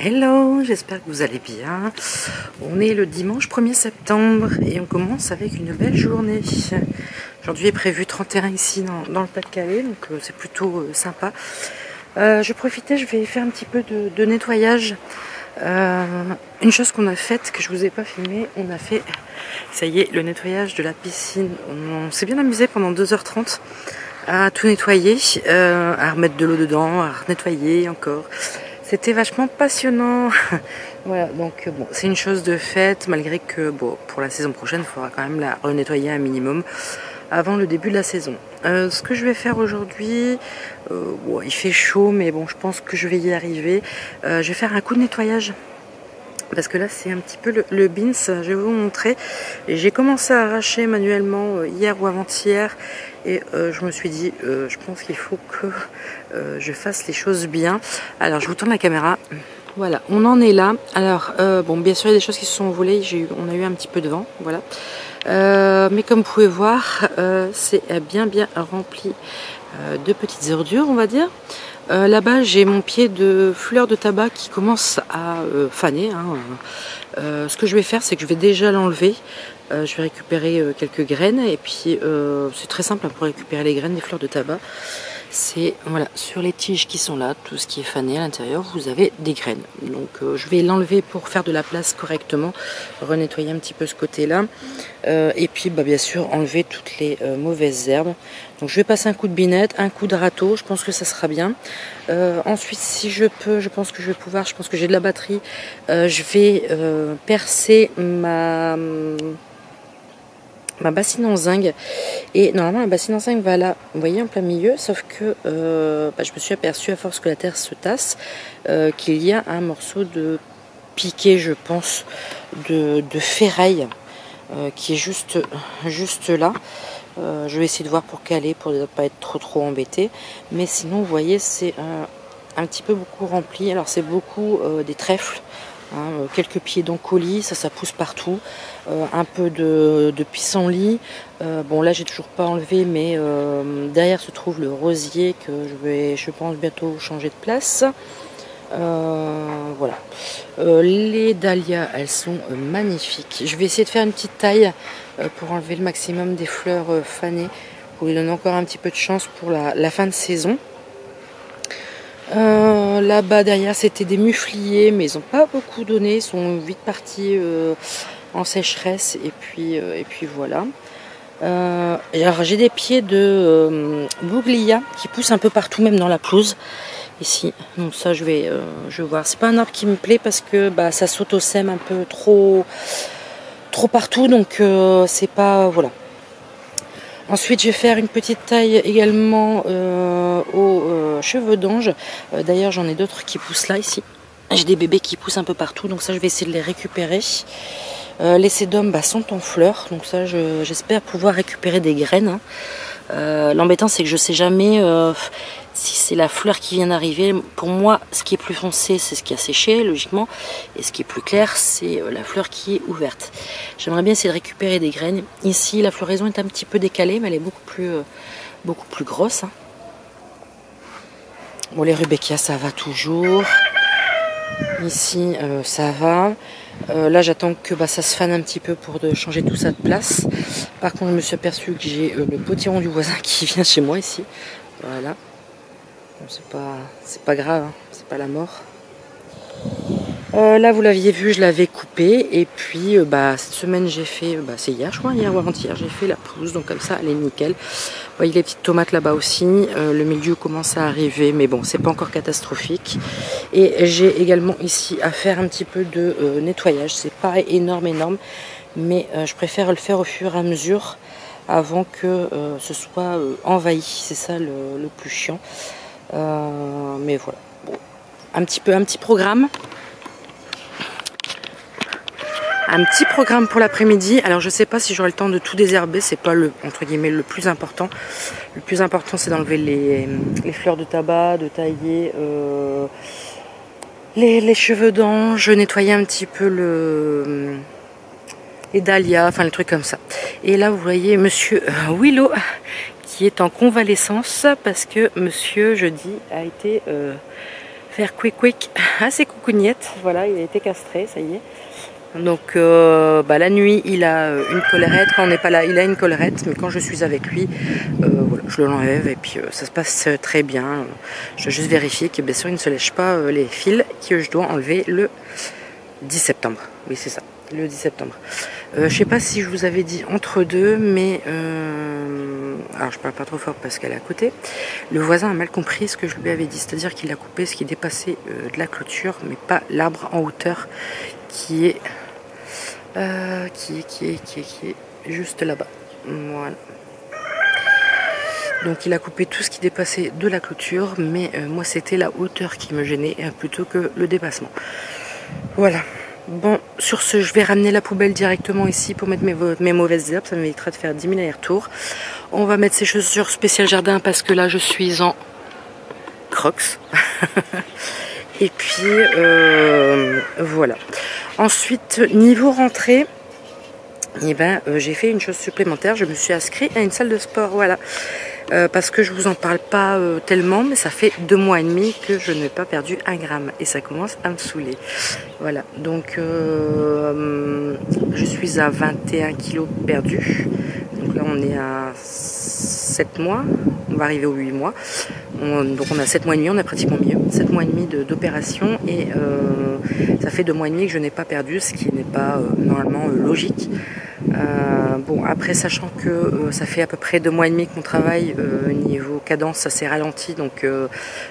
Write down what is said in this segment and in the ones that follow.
Hello, j'espère que vous allez bien. On est le dimanche 1er septembre et on commence avec une belle journée. Aujourd'hui est prévu 31 ici dans le Pas-de-Calais, donc c'est plutôt sympa. Je profitais, je vais faire un petit peu de nettoyage. Une chose qu'on a faite, que je vous ai pas filmé, on a fait, ça y est, le nettoyage de la piscine. On s'est bien amusé pendant 2h30 à tout nettoyer, à remettre de l'eau dedans, à nettoyer encore. C'était vachement passionnant. Voilà, donc bon, c'est une chose de faite, malgré que bon, pour la saison prochaine, il faudra quand même la renettoyer un minimum avant le début de la saison. Ce que je vais faire aujourd'hui, bon, il fait chaud, mais bon, je pense que je vais y arriver. Je vais faire un coup de nettoyage. Parce que là c'est un petit peu le beans, je vais vous montrer. J'ai commencé à arracher manuellement hier ou avant-hier et je me suis dit je pense qu'il faut que je fasse les choses bien. Alors je vous tourne la caméra. Voilà, on en est là. Alors bon, bien sûr il y a des choses qui se sont envolées, on a eu un petit peu de vent, voilà. Mais comme vous pouvez voir, c'est bien rempli de petites ordures, on va dire. Là-bas, j'ai mon pied de fleur de tabac qui commence à faner. Ce que je vais faire, c'est que je vais déjà l'enlever. Je vais récupérer quelques graines. Et puis, c'est très simple pour récupérer les graines des fleurs de tabac. C'est voilà, sur les tiges qui sont là, tout ce qui est fané à l'intérieur, vous avez des graines. Donc je vais l'enlever pour faire de la place correctement, renettoyer un petit peu ce côté-là. Et puis bien sûr enlever toutes les mauvaises herbes. Donc je vais passer un coup de binette, un coup de râteau, je pense que ça sera bien. Ensuite, si je peux, je pense que je vais pouvoir, je pense que j'ai de la batterie, je vais percer ma bassine en zinc, et normalement la bassine en zinc va là, vous voyez, en plein milieu, sauf que je me suis aperçue à force que la terre se tasse qu'il y a un morceau de piqué, je pense, de ferraille qui est juste là. Je vais essayer de voir pour caler, pour ne pas être trop embêté, mais sinon vous voyez c'est un petit peu beaucoup rempli. Alors c'est beaucoup des trèfles. Quelques pieds d'encolie, ça pousse partout, un peu de pissenlit. Bon là j'ai toujours pas enlevé, mais derrière se trouve le rosier que je pense bientôt changer de place. Voilà. Les dahlias, elles sont magnifiques. Je vais essayer de faire une petite taille pour enlever le maximum des fleurs fanées, pour lui donner encore un petit peu de chance pour la fin de saison. Là-bas derrière c'était des mufliers, mais ils n'ont pas beaucoup donné, ils sont vite partis en sécheresse, et puis voilà. Alors j'ai des pieds de bouglia qui poussent un peu partout, même dans la pelouse ici. Donc ça je vais voir. C'est pas un arbre qui me plaît parce que ça s'auto-sème un peu trop partout, donc c'est pas, voilà. Ensuite, je vais faire une petite taille également aux cheveux d'ange. D'ailleurs, j'en ai d'autres qui poussent là, ici. J'ai des bébés qui poussent un peu partout, donc ça, je vais essayer de les récupérer. Les sédums sont en fleurs, donc ça, j'espère pouvoir récupérer des graines. L'embêtant, c'est que je sais jamais si c'est la fleur qui vient d'arriver. Pour moi, ce qui est plus foncé, c'est ce qui a séché, logiquement. Et ce qui est plus clair, c'est la fleur qui est ouverte. J'aimerais bien essayer de récupérer des graines. Ici, la floraison est un petit peu décalée, mais elle est beaucoup plus grosse. Bon, les rudbeckias, ça va toujours. Ici, ça va. Là, j'attends que ça se fane un petit peu pour changer tout ça de place. Par contre, je me suis aperçue que j'ai le potiron du voisin qui vient chez moi ici. Voilà. C'est pas grave, hein. C'est pas la mort. Là, vous l'aviez vu, je l'avais coupé. Et puis, cette semaine, j'ai fait, c'est hier, je crois, hier ou avant-hier, j'ai fait la pelouse. Donc comme ça, elle est nickel. Vous voyez les petites tomates là-bas aussi. Le milieu commence à arriver, mais bon, c'est pas encore catastrophique. Et j'ai également ici à faire un petit peu de nettoyage. C'est pas énorme, mais je préfère le faire au fur et à mesure avant que ce soit envahi. C'est ça le plus chiant. Mais voilà. Bon. Un petit programme. Un petit programme pour l'après-midi. Alors je sais pas si j'aurai le temps de tout désherber, c'est pas entre guillemets le plus important. Le plus important c'est d'enlever les fleurs de tabac, de tailler les cheveux d'ange, nettoyer un petit peu les dahlias, enfin les trucs comme ça. Et là vous voyez monsieur Willow qui est en convalescence parce que monsieur jeudi a été faire quick assez coucougnette. Voilà, il a été castré, ça y est. Donc la nuit il a une collerette, quand on n'est pas là il a une collerette, mais quand je suis avec lui voilà, je l'enlève et puis ça se passe très bien. Je dois juste vérifier que bien sûr il ne se lèche pas les fils que je dois enlever le 10 septembre. Oui c'est ça, le 10 septembre. Je sais pas si je vous avais dit entre deux, mais alors je parle pas trop fort parce qu'elle est à côté. Le voisin a mal compris ce que je lui avais dit, c'est-à-dire qu'il a coupé ce qui dépassait de la clôture, mais pas l'arbre en hauteur qui est juste là-bas. Voilà. Donc il a coupé tout ce qui dépassait de la clôture, mais moi c'était la hauteur qui me gênait plutôt que le dépassement. Voilà. Bon, sur ce, je vais ramener la poubelle directement ici pour mettre mes mauvaises herbes. Ça m'évitera de faire 10 000 allers-retours. On va mettre ces chaussures spéciales jardin parce que là, je suis en Crocs. Et puis, voilà. Ensuite, niveau rentrée, eh ben, j'ai fait une chose supplémentaire. Je me suis inscrite à une salle de sport. Voilà. Parce que je vous en parle pas tellement, mais ça fait 2 mois et demi que je n'ai pas perdu 1 gramme et ça commence à me saouler. Voilà, donc je suis à 21 kilos perdus. Donc là on est à 7 mois, on va arriver aux 8 mois. Donc on a 7 mois et demi, on a pratiquement mieux. 7 mois et demi d'opération et ça fait 2 mois et demi que je n'ai pas perdu, ce qui n'est pas normalement logique. Bon, après sachant que ça fait à peu près 2 mois et demi que mon travail niveau cadence ça s'est ralenti, donc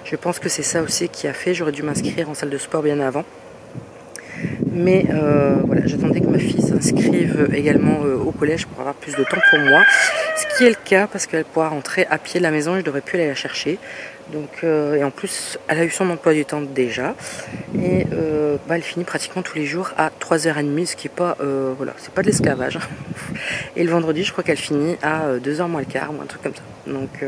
je pense que c'est ça aussi qui a fait. J'aurais dû m'inscrire en salle de sport bien avant, mais voilà, j'attendais que ma fille s'inscrive également au collège pour avoir plus de temps pour moi, ce qui est le cas parce qu'elle pourra rentrer à pied de la maison et je devrais plus aller la chercher. Donc, et en plus elle a eu son emploi du temps déjà et elle finit pratiquement tous les jours à 3h30, ce qui est pas voilà, c'est pas de l'esclavage. Et le vendredi je crois qu'elle finit à 2h moins le quart ou un truc comme ça. Donc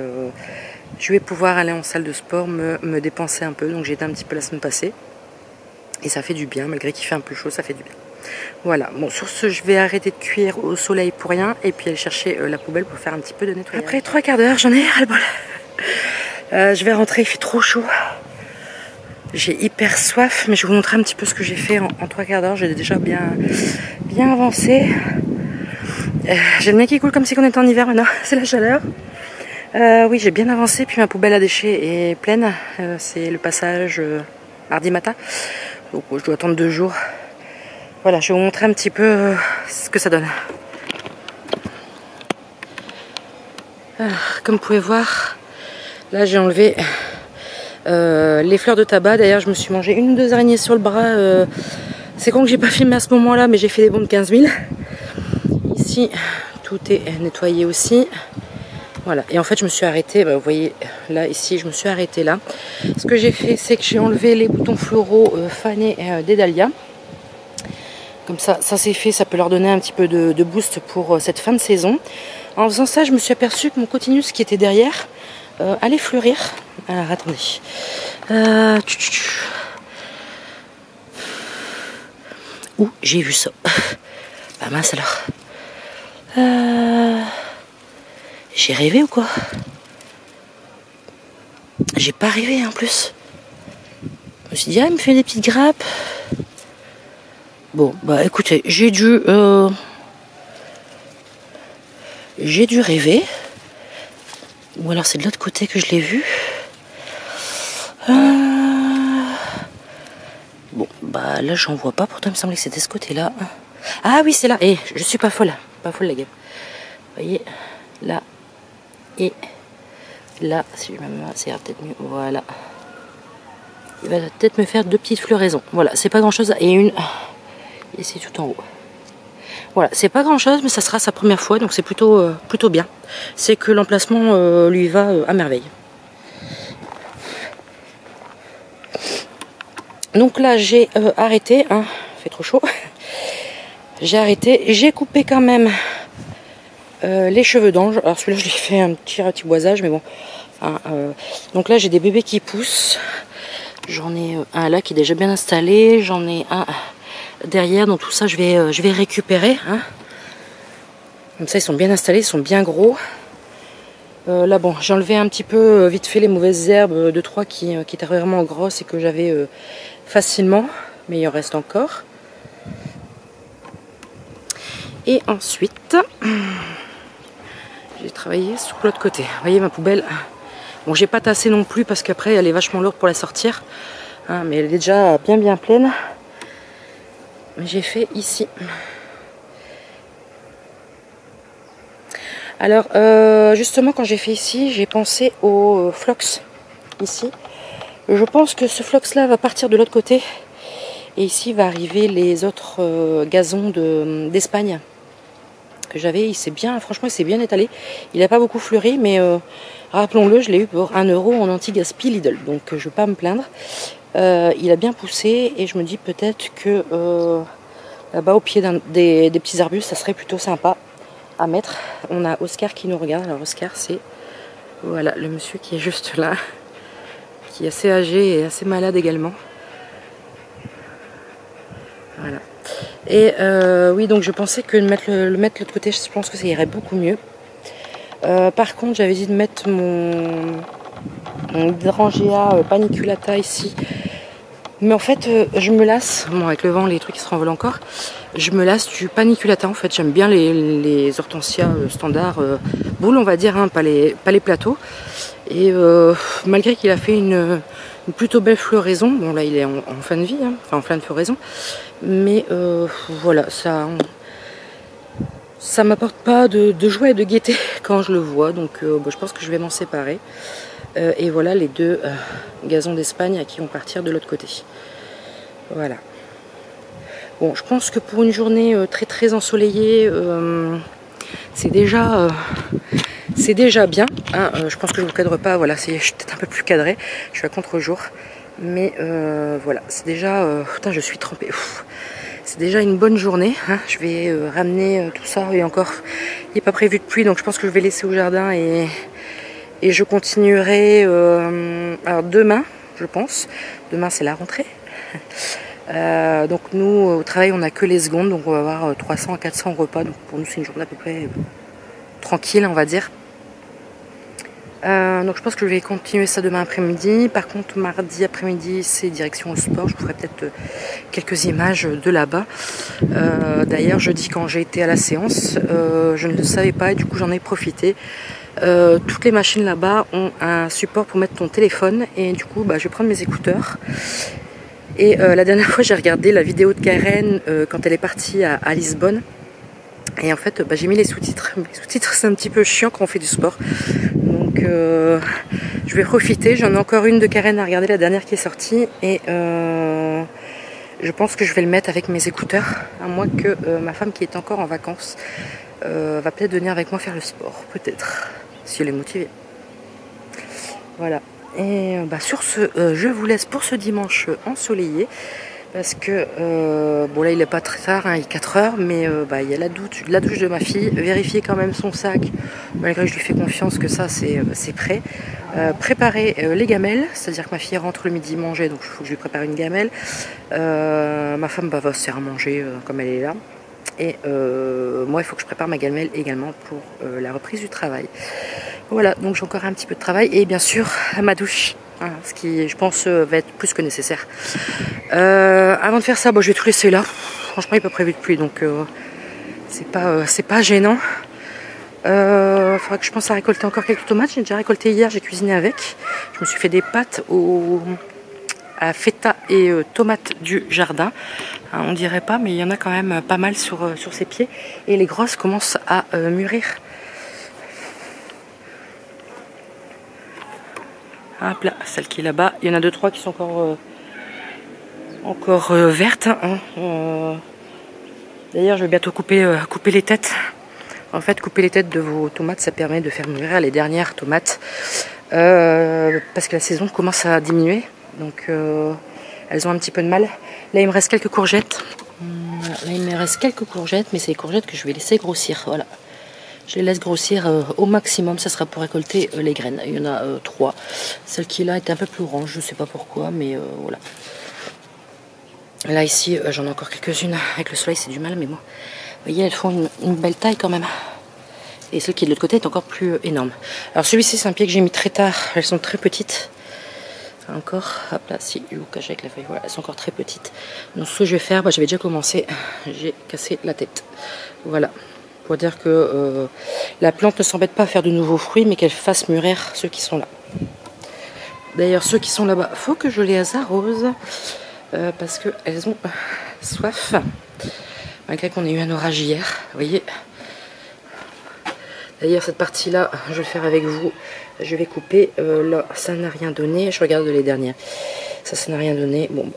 je vais pouvoir aller en salle de sport, me dépenser un peu. Donc j'ai été un petit peu la semaine passée et ça fait du bien, malgré qu'il fait un peu chaud, ça fait du bien. Voilà, bon sur ce je vais arrêter de cuire au soleil pour rien et puis aller chercher la poubelle pour faire un petit peu de nettoyage. Après 3 quarts d'heure j'en ai ras le bol. Je vais rentrer, il fait trop chaud. J'ai hyper soif, mais je vais vous montrer un petit peu ce que j'ai fait en 3 quarts d'heure. J'ai déjà bien avancé. J'ai le nez qui coule comme si on était en hiver maintenant, c'est la chaleur. Oui, j'ai bien avancé, puis ma poubelle à déchets est pleine. C'est le passage mardi matin. Donc je dois attendre 2 jours. Voilà, je vais vous montrer un petit peu ce que ça donne. Comme vous pouvez voir, là j'ai enlevé les fleurs de tabac. D'ailleurs je me suis mangé 1 ou 2 araignées sur le bras. C'est con que j'ai pas filmé à ce moment là, mais j'ai fait des bons de 15 000. Ici tout est nettoyé aussi. Voilà, et en fait je me suis arrêtée, vous voyez là ici je me suis arrêtée là. Ce que j'ai fait c'est que j'ai enlevé les boutons floraux fanés des dahlias. Comme ça c'est fait, ça peut leur donner un petit peu de boost pour cette fin de saison. En faisant ça je me suis aperçue que mon cotinus qui était derrière allait fleurir. Alors attendez. Où j'ai vu ça? Bah mince alors. J'ai rêvé ou quoi? J'ai pas rêvé en plus. Je me suis dit, ah, il me fait des petites grappes. Bon, bah écoutez, j'ai dû rêver. Ou alors c'est de l'autre côté que je l'ai vu. Bon, bah là j'en vois pas, pourtant il me semblait que c'était ce côté-là. Ah oui, c'est là. Et je suis pas folle la gamme. Vous voyez, là et là, si je me mets, c'est peut-être mieux. Voilà. Il va peut-être me faire 2 petites floraisons. Voilà, c'est pas grand-chose. Et une ici tout en haut. Voilà, c'est pas grand-chose, mais ça sera sa première fois, donc c'est plutôt bien. C'est que l'emplacement lui va à merveille. Donc là, j'ai arrêté. Hein, il fait trop chaud. J'ai arrêté. J'ai coupé quand même les cheveux d'ange. Alors celui-là, je lui ai fait un petit ratiboisage, mais bon. Hein, donc là, j'ai des bébés qui poussent. J'en ai un là qui est déjà bien installé. J'en ai un derrière. Donc tout ça, je vais récupérer. Hein. Comme ça, ils sont bien installés, ils sont bien gros. Là bon, j'ai enlevé un petit peu vite fait les mauvaises herbes, 2-3 qui étaient vraiment grosses et que j'avais facilement, mais il en reste encore. Et ensuite, j'ai travaillé sur l'autre côté. Vous voyez ma poubelle. Bon, j'ai pas tassé non plus parce qu'après elle est vachement lourde pour la sortir, hein, mais elle est déjà bien pleine. Mais j'ai fait ici. Alors justement quand j'ai fait ici, j'ai pensé au flox ici. Je pense que ce flox là va partir de l'autre côté et ici va arriver les autres gazons d'Espagne que j'avais. Il s'est bien, franchement il s'est bien étalé. Il n'a pas beaucoup fleuri, mais rappelons-le, je l'ai eu pour 1 € en anti-gaspi Lidl, donc je ne vais pas me plaindre. Il a bien poussé et je me dis peut-être que là-bas au pied des petits arbustes, ça serait plutôt sympa à mettre. On a Oscar qui nous regarde. Alors Oscar, c'est voilà le monsieur qui est juste là, qui est assez âgé et assez malade également. Voilà. Et oui, donc je pensais que le mettre de l'autre côté, je pense que ça irait beaucoup mieux. Par contre, j'avais dit de mettre mon hydrangea paniculata ici. Mais en fait, je me lasse, bon avec le vent, les trucs qui se renvolent encore, je me lasse du paniculata en fait. J'aime bien les hortensias standards, boules on va dire, hein, pas les plateaux. Et malgré qu'il a fait une plutôt belle floraison, bon là il est en fin de vie, hein, enfin en fin de floraison, mais voilà, ça m'apporte pas de joie et de gaieté quand je le vois, donc bon, je pense que je vais m'en séparer. Et voilà les deux gazons d'Espagne qui vont partir de l'autre côté. Voilà. Bon, je pense que pour une journée très ensoleillée, c'est déjà bien. Hein. Je pense que je ne vous cadre pas. Voilà, je suis peut-être un peu plus cadré. Je suis à contre-jour. Mais voilà, c'est déjà... putain, je suis trempée. C'est déjà une bonne journée. Hein. Je vais ramener tout ça. Et encore, il n'est pas prévu de pluie. Donc je pense que je vais laisser au jardin et je continuerai alors demain, je pense. Demain, c'est la rentrée. Donc nous, au travail, on n'a que les secondes. Donc on va avoir 300 à 400 repas. Donc pour nous, c'est une journée à peu près tranquille, on va dire. Donc je pense que je vais continuer ça demain après-midi. Par contre, mardi après-midi, c'est direction au sport. Je vous ferai peut-être quelques images de là-bas. D'ailleurs, jeudi, quand j'ai été à la séance, je ne le savais pas et du coup, j'en ai profité. Toutes les machines là-bas ont un support pour mettre ton téléphone et du coup je vais prendre mes écouteurs et la dernière fois j'ai regardé la vidéo de Karen quand elle est partie à Lisbonne et en fait j'ai mis les sous-titres. Les sous-titres c'est un petit peu chiant quand on fait du sport, donc je vais profiter. J'en ai encore une de Karen à regarder, la dernière qui est sortie, et je pense que je vais le mettre avec mes écouteurs, à moins que ma femme qui est encore en vacances va peut-être venir avec moi faire le sport, peut-être, si elle est motivée. Voilà. Et sur ce, je vous laisse pour ce dimanche ensoleillé, parce que bon là il n'est pas très tard, hein, il est 4 h, mais il y a la douche de ma fille. Vérifier quand même son sac, malgré que je lui fais confiance que ça c'est prêt. Préparer les gamelles, c'est-à-dire que ma fille rentre le midi manger, donc il faut que je lui prépare une gamelle. Ma femme va se faire à manger comme elle est là. Et moi, il faut que je prépare ma gamelle également pour la reprise du travail. Voilà, donc j'ai encore un petit peu de travail. Et bien sûr, ma douche, hein, ce qui, je pense, va être plus que nécessaire. Avant de faire ça, je vais tout laisser là. Franchement, il n'est pas prévu de pluie, donc c'est pas gênant. Faudra que je pense à récolter encore quelques tomates. J'ai déjà récolté hier, j'ai cuisiné avec. Je me suis fait des pâtes à feta et tomates du jardin. Hein, on dirait pas, mais il y en a quand même pas mal sur ses pieds. Et les grosses commencent à mûrir. Hop là, celle qui est là-bas. Il y en a 2-3 qui sont encore vertes. Hein. D'ailleurs, je vais bientôt couper les têtes. En fait, couper les têtes de vos tomates, ça permet de faire mûrir les dernières tomates. Parce que la saison commence à diminuer. Donc elles ont un petit peu de mal. Là il me reste quelques courgettes. Là il me reste quelques courgettes, mais c'est les courgettes que je vais laisser grossir. Voilà. Je les laisse grossir au maximum. Ça sera pour récolter les graines. Il y en a 3. Celle qui est là est un peu plus orange, je ne sais pas pourquoi, mais voilà. Là ici j'en ai encore quelques-unes. Avec le soleil c'est du mal, mais bon. Vous voyez, elles font une belle taille quand même. Et celle qui est de l'autre côté est encore plus énorme. Alors celui-ci, c'est un pied que j'ai mis très tard. Elles sont très petites. Encore, hop là, si je vous cache avec la feuille, voilà, elles sont encore très petites. Donc ce que je vais faire, j'avais déjà commencé, j'ai cassé la tête. Voilà, pour dire que la plante ne s'embête pas à faire de nouveaux fruits, mais qu'elle fasse mûrir ceux qui sont là. D'ailleurs, ceux qui sont là-bas, faut que je les arrose, parce qu'elles ont soif, malgré qu'on ait eu un orage hier, vous voyez. D'ailleurs, cette partie-là, je vais le faire avec vous. Je vais couper. Là, ça n'a rien donné. Je regarde les dernières. Ça n'a rien donné. Bon,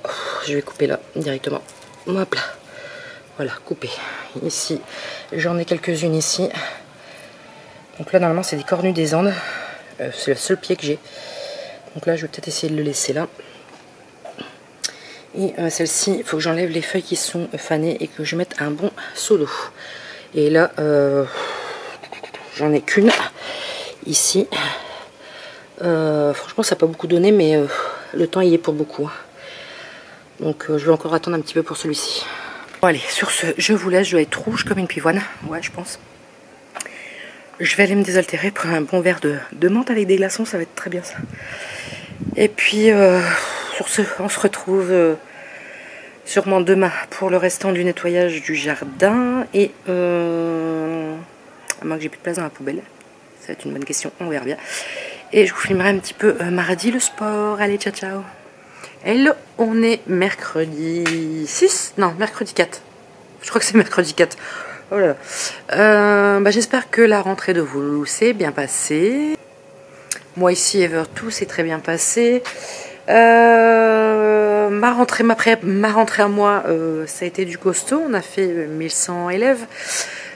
je vais couper là, directement. Hop là. Voilà, couper. Ici, j'en ai quelques-unes ici. Donc là, normalement, c'est des cornus des Andes. C'est le seul pied que j'ai. Donc là, je vais peut-être essayer de le laisser là. Et celle-ci, il faut que j'enlève les feuilles qui sont fanées et que je mette un bon seau d'eau. Et là, j'en ai qu'une ici. Franchement, ça n'a pas beaucoup donné, mais le temps y est pour beaucoup. Donc, je vais encore attendre un petit peu pour celui-ci. Bon, allez, sur ce, je vous laisse. Je vais être rouge comme une pivoine. Ouais, je pense. Je vais aller me désaltérer, prendre un bon verre de menthe avec des glaçons. Ça va être très bien, ça. Et puis, sur ce, on se retrouve sûrement demain pour le restant du nettoyage du jardin. Et à moins que j'ai plus de place dans la poubelle. Ça va être une bonne question, on verra bien. Et je vous filmerai un petit peu mardi le sport. Allez, ciao ciao. Hello, on est mercredi 6. Non, mercredi 4. Je crois que c'est mercredi 4. Oh là là. J'espère que la rentrée de vous s'est bien passée. Moi ici, Evertoo, c'est très bien passé. Ma rentrée à moi, ça a été du costaud. On a fait 1100 élèves.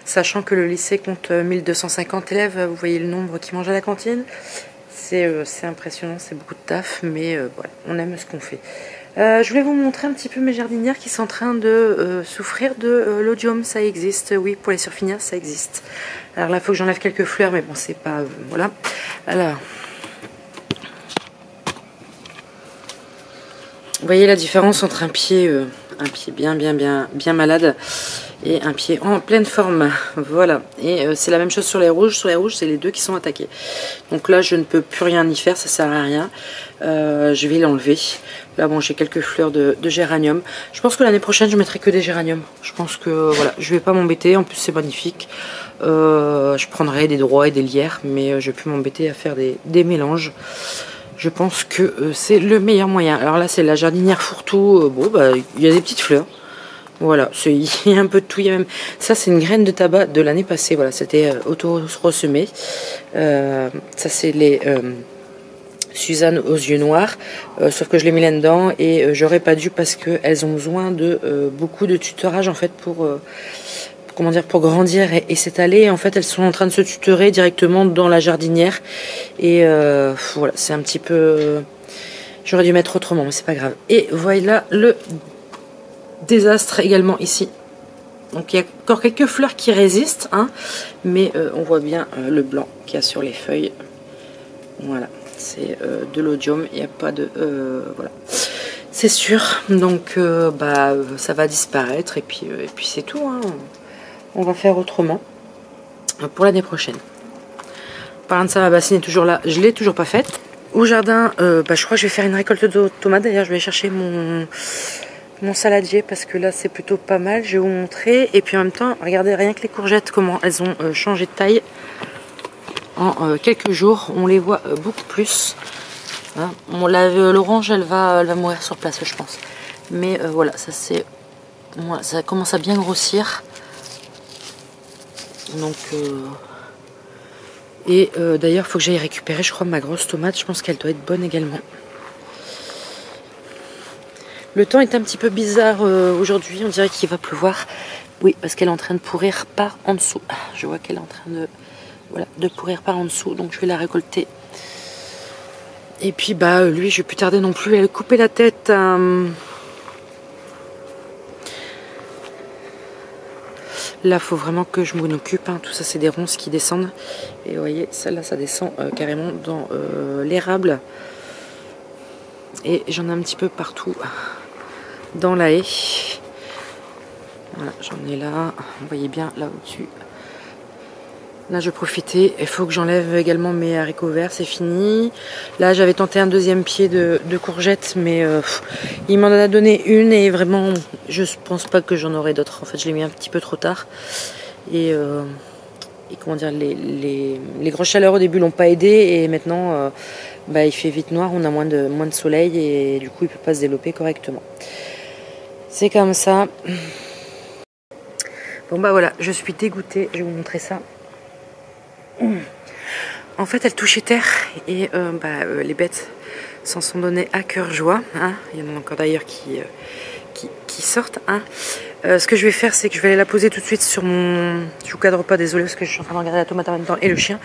Sachant que le lycée compte 1250 élèves, vous voyez le nombre qui mangent à la cantine. C'est impressionnant, c'est beaucoup de taf, mais voilà, on aime ce qu'on fait. Je voulais vous montrer un petit peu mes jardinières qui sont en train de souffrir de l'odium. Ça existe, oui, pour les surfinières, ça existe. Alors là, il faut que j'enlève quelques fleurs, mais bon, c'est pas... voilà. Alors, vous voyez la différence entre un pied bien malade et un pied en pleine forme. Voilà. Et c'est la même chose sur les rouges. Sur les rouges, c'est les deux qui sont attaqués. Donc là, je ne peux plus rien y faire. Ça sert à rien. Je vais l'enlever. Là, bon, j'ai quelques fleurs de géranium. Je pense que l'année prochaine, je mettrai que des géraniums. Je pense que, voilà, je vais pas m'embêter. En plus, c'est magnifique. Je prendrai des droits et des lierres. Mais je vais plus m'embêter à faire des mélanges. Je pense que c'est le meilleur moyen. Alors là, c'est la jardinière fourre-tout. Bon, il y a des petites fleurs. Voilà, il y a un peu de tout. Il y a même... Ça, c'est une graine de tabac de l'année passée. Voilà, c'était auto-ressemé. Ça, c'est les Suzanne aux yeux noirs. Sauf que je l'ai mis là-dedans et j'aurais pas dû parce qu'elles ont besoin de beaucoup de tutorage en fait pour... comment dire, pour grandir et s'étaler. En fait, elles sont en train de se tutorer directement dans la jardinière. Et voilà, c'est un petit peu... J'aurais dû mettre autrement, mais c'est pas grave. Et voilà le désastre également ici. Donc, il y a encore quelques fleurs qui résistent, hein, mais on voit bien le blanc qu'il y a sur les feuilles. Voilà, c'est de l'odium. Il n'y a pas de... voilà. C'est sûr. Donc, ça va disparaître. Et puis c'est tout, hein. On va faire autrement pour l'année prochaine. Parlant de ça, ma bassine est toujours là. Je ne l'ai toujours pas faite. Au jardin, je crois que je vais faire une récolte de tomates. D'ailleurs, je vais chercher mon saladier parce que là, c'est plutôt pas mal. Je vais vous montrer. Et puis en même temps, regardez rien que les courgettes, comment elles ont changé de taille en quelques jours. On les voit beaucoup plus. Hein. L'orange, elle va mourir sur place, je pense. Mais voilà, ça commence à bien grossir. Donc, d'ailleurs, il faut que j'aille récupérer, je crois, ma grosse tomate. Je pense qu'elle doit être bonne également. Le temps est un petit peu bizarre aujourd'hui. On dirait qu'il va pleuvoir. Oui, parce qu'elle est en train de pourrir par en dessous. Je vois qu'elle est en train de pourrir par en dessous. Donc, je vais la récolter. Et puis, lui, je vais plus tarder non plus à lui couper la tête. Là, il faut vraiment que je m'en occupe. Hein. Tout ça, c'est des ronces qui descendent. Et vous voyez, celle-là, ça descend carrément dans l'érable. Et j'en ai un petit peu partout dans la haie. Voilà, j'en ai là. Vous voyez bien là au-dessus. Là, je profitais. Il faut que j'enlève également mes haricots verts, c'est fini. Là, j'avais tenté un deuxième pied de courgettes, mais il m'en a donné une et vraiment, je pense pas que j'en aurai d'autres. En fait, je l'ai mis un petit peu trop tard. Et comment dire, les grosses chaleurs au début l'ont pas aidé et maintenant, il fait vite noir, on a moins de soleil et du coup, il peut pas se développer correctement. C'est comme ça. Bon bah voilà, je suis dégoûtée. Je vais vous montrer ça. En fait, elle touchait terre et les bêtes s'en sont données à cœur joie. Hein. Il y en a encore d'ailleurs qui sortent. Hein. Ce que je vais faire, c'est que je vais aller la poser tout de suite sur mon... Je vous cadre pas, désolé, parce que je suis en train de regarder la tomate en même temps et le chien.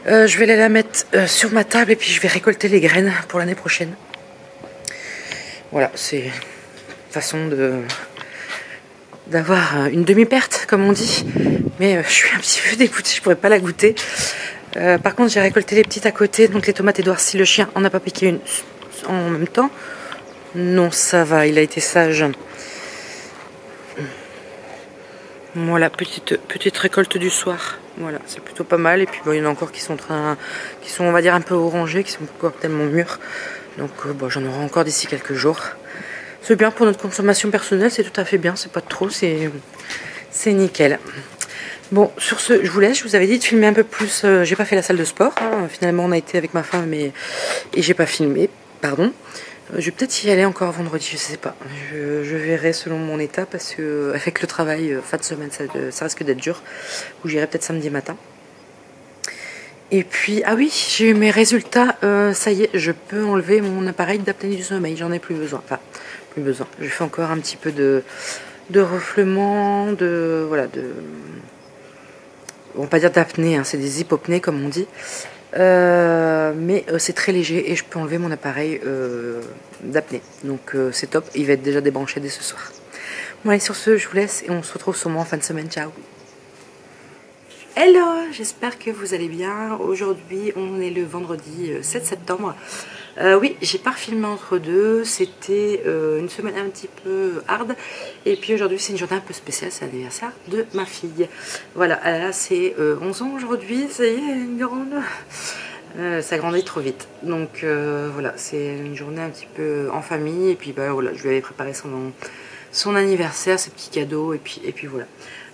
Je vais aller la mettre sur ma table et puis je vais récolter les graines pour l'année prochaine. Voilà, c'est une façon d'avoir une demi-perte, comme on dit. Mais je suis un petit peu dégoûtée, je pourrais pas la goûter. Par contre, j'ai récolté les petites à côté, donc les tomates Edouard. Si le chien en a pas piqué une en même temps, non, ça va, il a été sage. Voilà, petite récolte du soir. Voilà, c'est plutôt pas mal. Et puis il y en a encore qui sont on va dire un peu orangés, qui sont encore tellement mûrs. Donc j'en aurai encore d'ici quelques jours. C'est bien pour notre consommation personnelle, c'est tout à fait bien, c'est pas trop, c'est nickel. Bon, sur ce, je vous laisse, je vous avais dit de filmer un peu plus, j'ai pas fait la salle de sport, hein. Finalement on a été avec ma femme et j'ai pas filmé, pardon. Je vais peut-être y aller encore vendredi, je sais pas. Je verrai selon mon état parce que avec le travail, fin de semaine, ça risque d'être dur. Ou j'irai peut-être samedi matin. Et puis, ah oui, j'ai eu mes résultats, ça y est, je peux enlever mon appareil d'apnée du sommeil, j'en ai plus besoin. Enfin, plus besoin. Je fais encore un petit peu de reflement, on va pas dire d'apnée, hein, c'est des hypopnées comme on dit. Mais c'est très léger et je peux enlever mon appareil d'apnée. Donc c'est top, il va être déjà débranché dès ce soir. Bon allez, sur ce, je vous laisse et on se retrouve sûrement en fin de semaine. Ciao. Hello, j'espère que vous allez bien. Aujourd'hui, on est le vendredi 7 septembre. Oui, j'ai pas refilmé entre deux, c'était une semaine un petit peu hard. Et puis aujourd'hui, c'est une journée un peu spéciale, c'est l'anniversaire de ma fille. Voilà, là c'est 11 ans aujourd'hui, ça y est, une grande... ça grandit trop vite. Donc voilà, c'est une journée un petit peu en famille. Et puis voilà, je lui avais préparé son anniversaire, ses petits cadeaux, et puis voilà.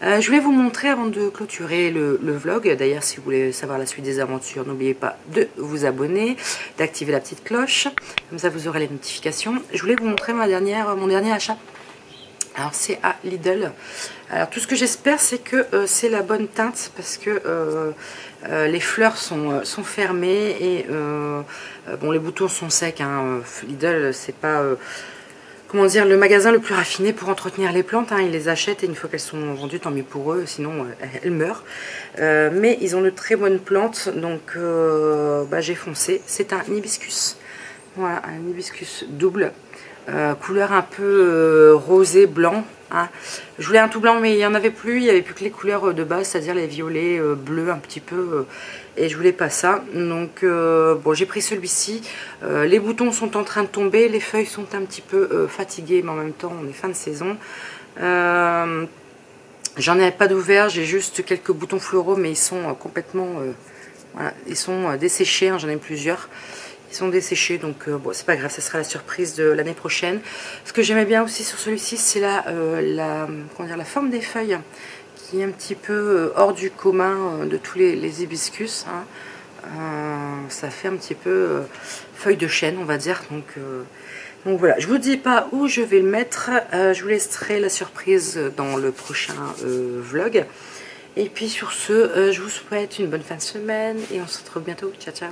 Je voulais vous montrer avant de clôturer le vlog. D'ailleurs, si vous voulez savoir la suite des aventures, n'oubliez pas de vous abonner, d'activer la petite cloche. Comme ça, vous aurez les notifications. Je voulais vous montrer mon dernier achat. Alors, c'est à Lidl. Alors, tout ce que j'espère, c'est que c'est la bonne teinte parce que les fleurs sont fermées et les boutons sont secs. Hein. Lidl, c'est pas... comment dire, le magasin le plus raffiné pour entretenir les plantes, hein, ils les achètent et une fois qu'elles sont vendues, tant mieux pour eux, sinon elles meurent. Mais ils ont de très bonnes plantes, donc j'ai foncé. C'est un hibiscus, voilà, un hibiscus double, couleur un peu rosé blanc. Hein. Je voulais un tout blanc, mais il n'y en avait plus, il n'y avait plus que les couleurs de base, c'est-à-dire les violets, bleus un petit peu, et je voulais pas ça. Donc j'ai pris celui-ci. Les boutons sont en train de tomber, les feuilles sont un petit peu fatiguées, mais en même temps on est fin de saison. J'en ai pas d'ouvert, j'ai juste quelques boutons floraux, mais ils sont complètement voilà, ils sont desséchés, hein, j'en ai plusieurs. Ils sont desséchés, donc c'est pas grave, ça sera la surprise de l'année prochaine. Ce que j'aimais bien aussi sur celui-ci, c'est la forme des feuilles, qui est un petit peu hors du commun de tous les hibiscus. Hein. Ça fait un petit peu feuille de chêne, on va dire. Donc voilà, je vous dis pas où je vais le mettre. Je vous laisserai la surprise dans le prochain vlog. Et puis sur ce, je vous souhaite une bonne fin de semaine et on se retrouve bientôt. Ciao, ciao.